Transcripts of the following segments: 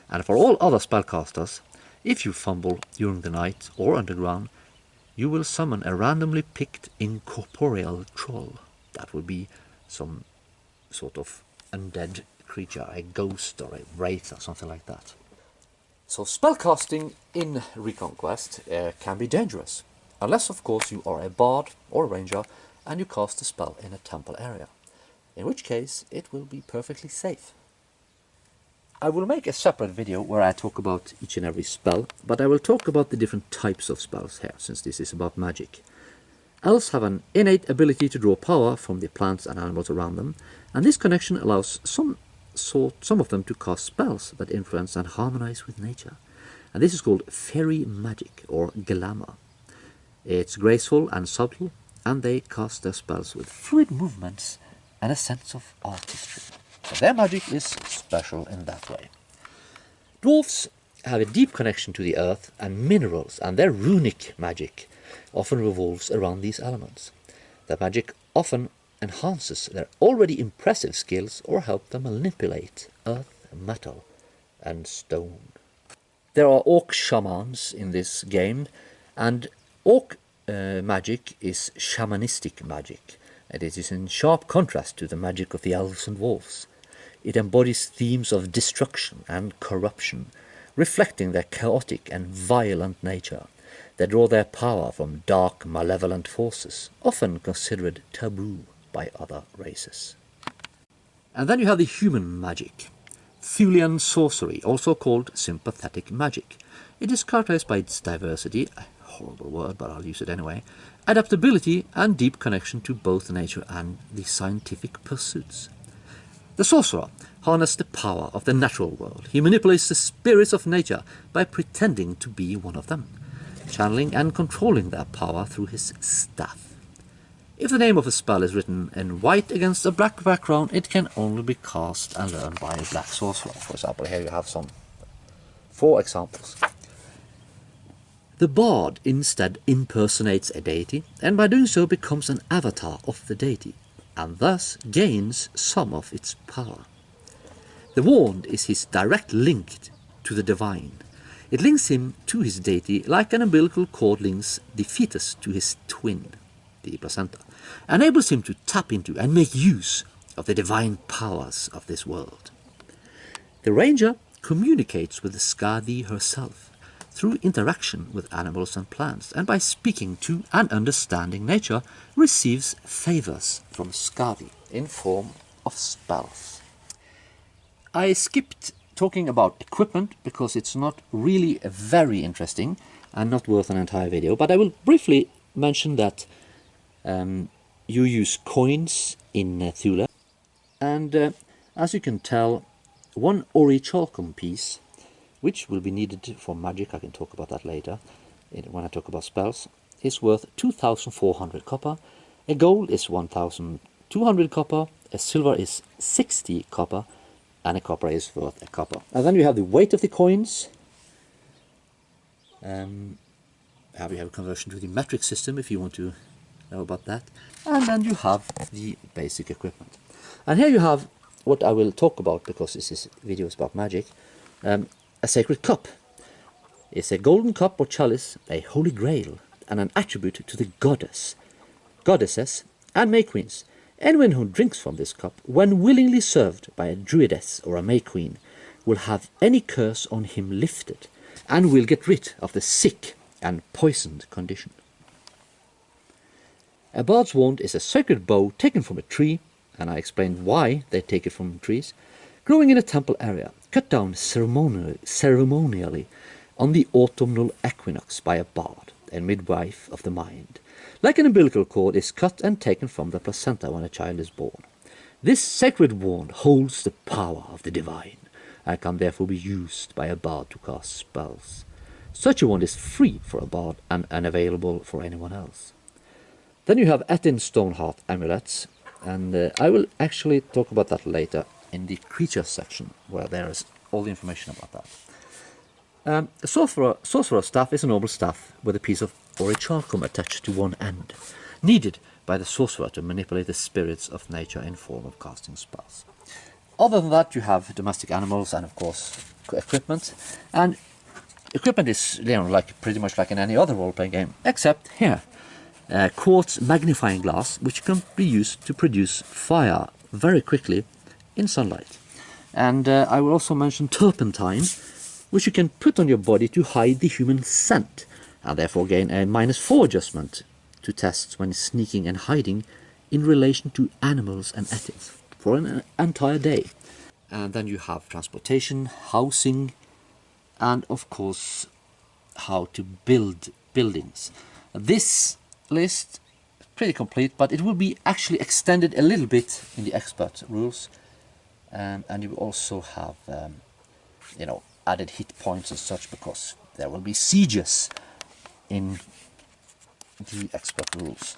And for all other spellcasters, if you fumble during the night or underground, you will summon a randomly picked incorporeal troll. That will be some sort of undead creature, a ghost or a wraith or something like that. So spellcasting in ReconQuest can be dangerous, unless of course you are a bard or a ranger and you cast a spell in a temple area, in which case it will be perfectly safe. I will make a separate video where I talk about each and every spell, but I will talk about the different types of spells here, since this is about magic. Elves have an innate ability to draw power from the plants and animals around them, and this connection allows some of them to cast spells that influence and harmonize with nature. And this is called fairy magic, or glamour. It's graceful and subtle, and they cast their spells with fluid movements and a sense of artistry. So their magic is special in that way. Dwarves have a deep connection to the earth and minerals, and their runic magic often revolves around these elements. Their magic often enhances their already impressive skills or help them manipulate earth, metal and stone. There are orc shamans in this game, and orc magic is shamanistic magic, and it is in sharp contrast to the magic of the elves and dwarves. It embodies themes of destruction and corruption, reflecting their chaotic and violent nature. They draw their power from dark, malevolent forces, often considered taboo by other races. And then you have the human magic. Thulian sorcery, also called sympathetic magic. It is characterized by its diversity, a horrible word but I'll use it anyway, adaptability and deep connection to both nature and the scientific pursuits. The sorcerer harnesses the power of the natural world. He manipulates the spirits of nature by pretending to be one of them, channeling and controlling their power through his staff. If the name of a spell is written in white against a black background, it can only be cast and learned by a black sorcerer. For example, here you have 4 examples. The bard instead impersonates a deity, and by doing so becomes an avatar of the deity, and thus gains some of its power. The wand is his direct link to the divine. It links him to his deity like an umbilical cord links the fetus to his twin, the placenta, enables him to tap into and make use of the divine powers of this world. The ranger communicates with the Skadi herself through interaction with animals and plants, and by speaking to and understanding nature, receives favors from Skadi in form of spells. I skipped talking about equipment because it's not really very interesting and not worth an entire video, but I will briefly mention that you use coins in Thule, and as you can tell, one orichalcum piece, which will be needed for magic, I can talk about that later when I talk about spells, is worth 2,400 copper, a gold is 1,200 copper, a silver is 60 copper, and a copper is worth a copper. And then you have the weight of the coins. You have a conversion to the metric system if you want to know about that. And then you have the basic equipment. And here you have what I will talk about, because this video is about magic. A sacred cup. It's a golden cup or chalice, a holy grail, and an attribute to the goddesses, and May Queens. Anyone who drinks from this cup, when willingly served by a druidess or a May Queen, will have any curse on him lifted, and will get rid of the sick and poisoned condition. A bard's wand is a sacred bow taken from a tree, and I explained why they take it from trees, growing in a temple area, cut down ceremonially on the autumnal equinox by a bard, a midwife of the mind. Like an umbilical cord is cut and taken from the placenta when a child is born. This sacred wand holds the power of the divine, and can therefore be used by a bard to cast spells. Such a wand is free for a bard and unavailable for anyone else. Then you have Etin Stoneheart amulets, and I will actually talk about that later in the creature section, where there is all the information about that. A sorcerer's staff is a normal staff with a piece of orichalcum attached to one end, needed by the sorcerer to manipulate the spirits of nature in form of casting spells. Other than that, you have domestic animals and of course equipment. And equipment is, you know, like pretty much like in any other role-playing game, except here. Quartz magnifying glass, which can be used to produce fire very quickly in sunlight. And I will also mention turpentine, which you can put on your body to hide the human scent, and therefore gain a -4 adjustment to tests when sneaking and hiding in relation to animals and ethics for an entire day. And then you have transportation, housing, and of course how to build buildings. This list is pretty complete, but it will be actually extended a little bit in the expert rules, and you will also have you know, added hit points and such, because there will be sieges in the expert rules.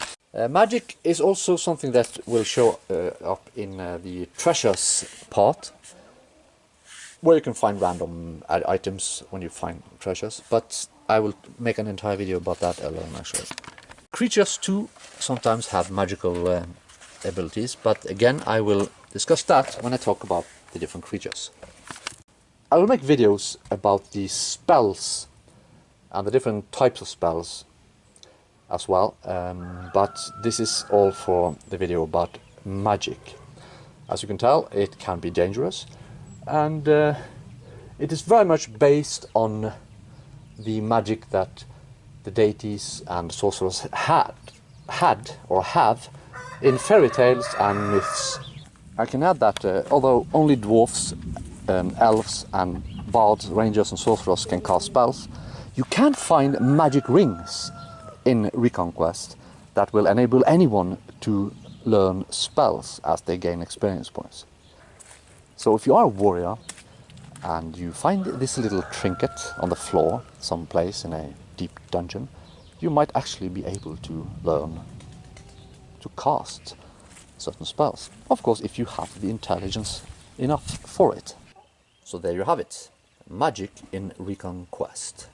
Magic is also something that will show up in the treasures part, where you can find random items when you find treasures, but I will make an entire video about that alone actually. Creatures too sometimes have magical abilities, but again I will discuss that when I talk about the different creatures. I will make videos about the spells and the different types of spells as well, but this is all for the video about magic. As you can tell, it can be dangerous, and it is very much based on the magic that the deities and sorcerers had or have in fairy tales and myths. I can add that although only dwarfs, elves and bards, rangers and sorcerers can cast spells, you can find magic rings in ReconQuest that will enable anyone to learn spells as they gain experience points. So if you are a warrior and you find this little trinket on the floor someplace in a deep dungeon, you might actually be able to learn to cast certain spells. Of course, if you have the intelligence enough for it. So there you have it. Magic in ReconQuest.